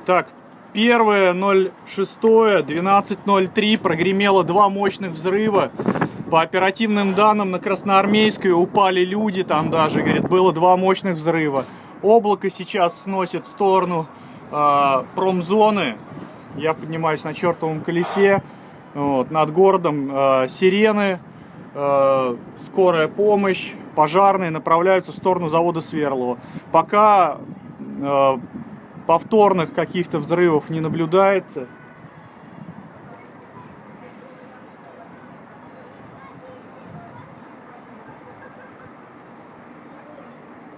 Так, 1.06.12.03 прогремело два мощных взрыва. По оперативным данным, на Красноармейской упали люди, там даже, говорит, было два мощных взрыва. Облако сейчас сносит в сторону промзоны. Я поднимаюсь на чертовом колесе. Вот, над городом сирены, скорая помощь, пожарные направляются в сторону завода Сверлово. Пока повторных каких-то взрывов не наблюдается.